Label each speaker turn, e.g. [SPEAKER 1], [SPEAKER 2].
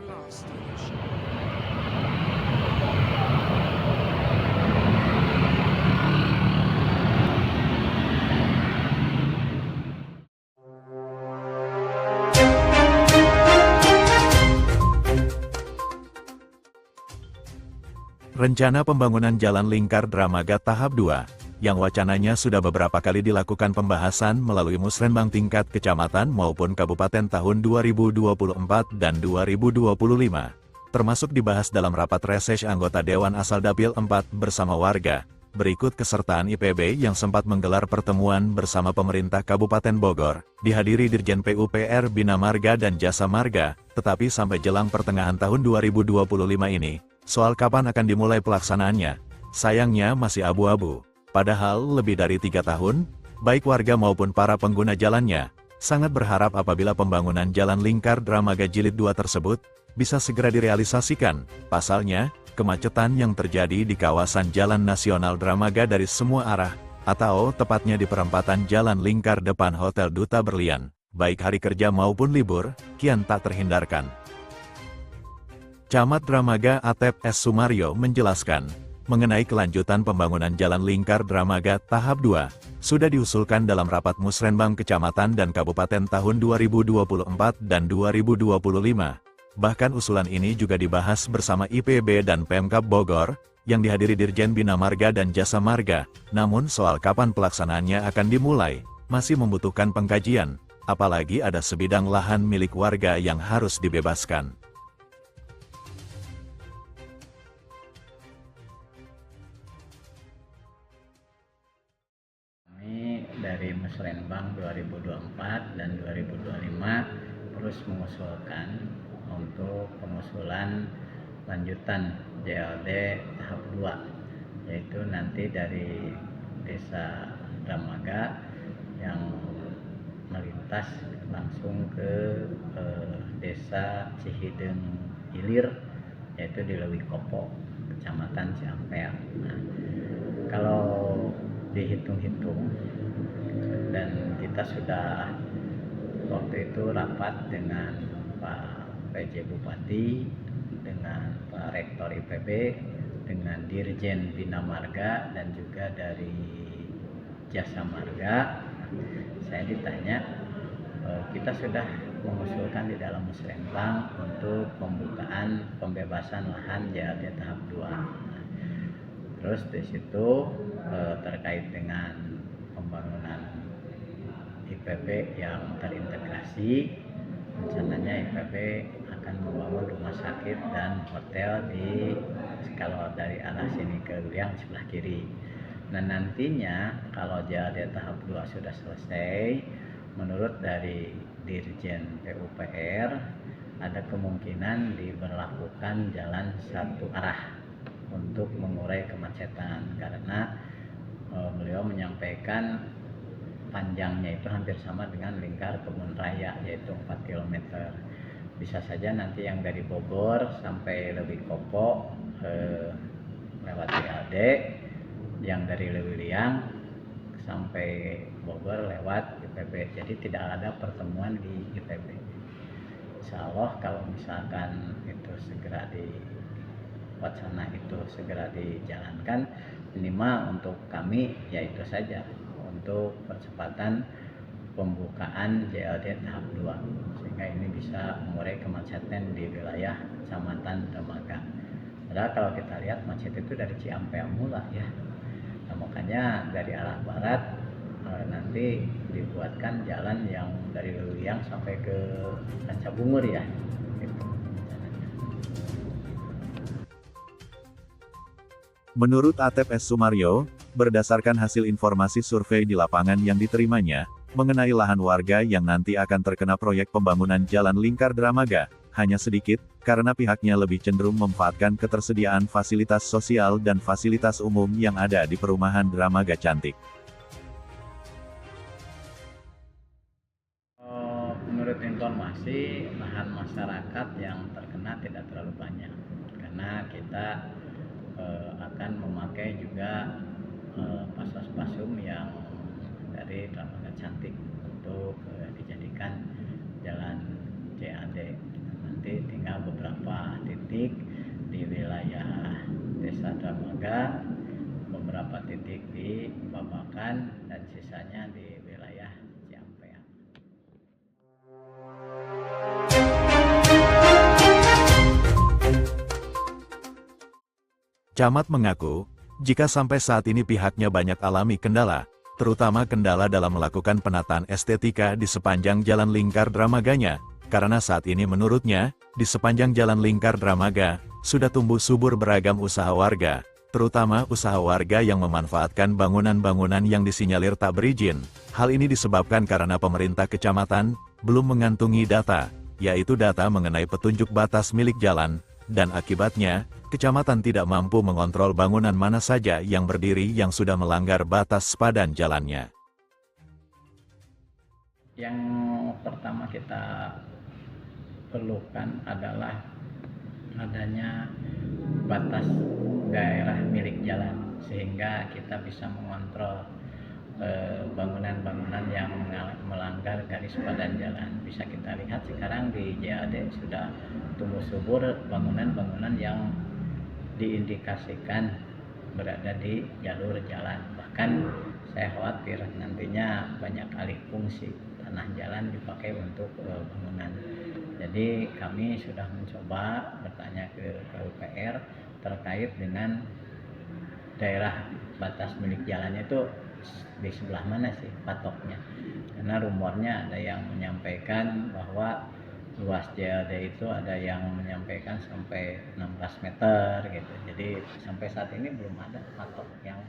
[SPEAKER 1] last station.
[SPEAKER 2] Rencana pembangunan Jalan Lingkar Dramaga Tahap 2, yang wacananya sudah beberapa kali dilakukan pembahasan melalui musrenbang tingkat kecamatan maupun kabupaten tahun 2024 dan 2025, termasuk dibahas dalam rapat reses anggota Dewan Asal Dapil 4 bersama warga, berikut kesertaan IPB yang sempat menggelar pertemuan bersama pemerintah Kabupaten Bogor, dihadiri Dirjen PUPR Bina Marga dan Jasa Marga, tetapi sampai jelang pertengahan tahun 2025 ini, soal kapan akan dimulai pelaksanaannya, sayangnya masih abu-abu. Padahal lebih dari 3 tahun, baik warga maupun para pengguna jalannya, sangat berharap apabila pembangunan Jalan Lingkar Dramaga Jilid 2 tersebut, bisa segera direalisasikan. Pasalnya, kemacetan yang terjadi di kawasan Jalan Nasional Dramaga dari semua arah, atau tepatnya di perempatan Jalan Lingkar depan Hotel Duta Berlian, baik hari kerja maupun libur, kian tak terhindarkan. Camat Dramaga Atep S. Sumaryo menjelaskan, mengenai kelanjutan pembangunan Jalan Lingkar Dramaga Tahap 2, sudah diusulkan dalam rapat musrenbang kecamatan dan kabupaten tahun 2024 dan 2025. Bahkan usulan ini juga dibahas bersama IPB dan Pemkab Bogor, yang dihadiri Dirjen Bina Marga dan Jasa Marga, namun soal kapan pelaksanaannya akan dimulai, masih membutuhkan pengkajian, apalagi ada sebidang lahan milik warga yang harus dibebaskan.
[SPEAKER 3] Dari Musrenbang 2024 dan 2025 terus mengusulkan untuk pengusulan lanjutan JLD tahap 2, yaitu nanti dari Desa Dramaga yang melintas langsung ke Desa Cihideng Ilir, yaitu di Leuwi Kopo, Kecamatan Ciampea. Nah, kalau dihitung-hitung, dan kita sudah waktu itu rapat dengan Pak PJ Bupati, dengan Pak Rektor IPB, dengan Dirjen Bina Marga dan juga dari Jasa Marga. Saya ditanya, kita sudah mengusulkan di dalam musrenbang untuk pembukaan pembebasan lahan JLD tahap 2. Terus di situ terkait dengan pembangunan IPB yang terintegrasi, rencananya IPB akan membangun rumah sakit dan hotel di, kalau dari arah sini ke Liang sebelah kiri. Nah, nantinya kalau JLD tahap 2 sudah selesai, menurut dari Dirjen PUPR ada kemungkinan diberlakukan jalan satu arah untuk mengurai kemacetan, karena beliau menyampaikan panjangnya itu hampir sama dengan lingkar kebun raya, yaitu 4 km. Bisa saja nanti yang dari Bogor sampai Leuwi Kopo lewat JLD, yang dari Leuwi Liang sampai Bogor lewat IPB. Jadi tidak ada pertemuan di IPB. Insya Allah kalau misalkan itu segera wacana itu segera dijalankan, minimal untuk kami yaitu saja untuk percepatan pembukaan JLD tahap 2, sehingga ini bisa mengurai kemacetan di wilayah Kecamatan Dramaga. Padahal kalau kita lihat macet itu dari Ciampea mula ya. Nah, makanya dari arah barat nanti dibuatkan jalan yang dari Leuwiang sampai ke Rancabungur ya. Gitu.
[SPEAKER 2] Menurut Atep S. Sumaryo, berdasarkan hasil informasi survei di lapangan yang diterimanya, mengenai lahan warga yang nanti akan terkena proyek pembangunan Jalan Lingkar Dramaga, hanya sedikit, karena pihaknya lebih cenderung memanfaatkan ketersediaan fasilitas sosial dan fasilitas umum yang ada di perumahan Dramaga Cantik.
[SPEAKER 3] Menurut informasi, lahan masyarakat yang terkena tidak terlalu banyak, karena kita akan memakai juga pasos-pasum yang dari Dramaga Cantik untuk dijadikan jalan JAD. nanti tinggal beberapa titik di wilayah Desa Dramaga, beberapa titik di Babakan, dan sisanya di wilayah Ciampea.
[SPEAKER 2] Camat mengaku, jika sampai saat ini pihaknya banyak alami kendala, terutama kendala dalam melakukan penataan estetika di sepanjang Jalan Lingkar Dramaganya, karena saat ini menurutnya, di sepanjang Jalan Lingkar Dramaga, sudah tumbuh subur beragam usaha warga, terutama usaha warga yang memanfaatkan bangunan-bangunan yang disinyalir tak berizin. Hal ini disebabkan karena pemerintah kecamatan belum mengantungi data, yaitu data mengenai petunjuk batas milik jalan, dan akibatnya, kecamatan tidak mampu mengontrol bangunan mana saja yang berdiri yang sudah melanggar batas sepadan jalannya.
[SPEAKER 3] Yang pertama kita perlukan adalah adanya batas daerah milik jalan, sehingga kita bisa mengontrol bangunan-bangunan yang melanggar garis padan jalan. Bisa kita lihat sekarang di JAD sudah tumbuh subur bangunan-bangunan yang diindikasikan berada di jalur jalan. Bahkan saya khawatir nantinya banyak alih fungsi tanah jalan dipakai untuk bangunan. Jadi kami sudah mencoba bertanya ke PUPR terkait dengan daerah batas milik jalannya itu di sebelah mana sih patoknya, karena rumornya ada yang menyampaikan bahwa luas JLD itu ada yang menyampaikan sampai 16 meter gitu. Jadi sampai saat ini belum ada patok yang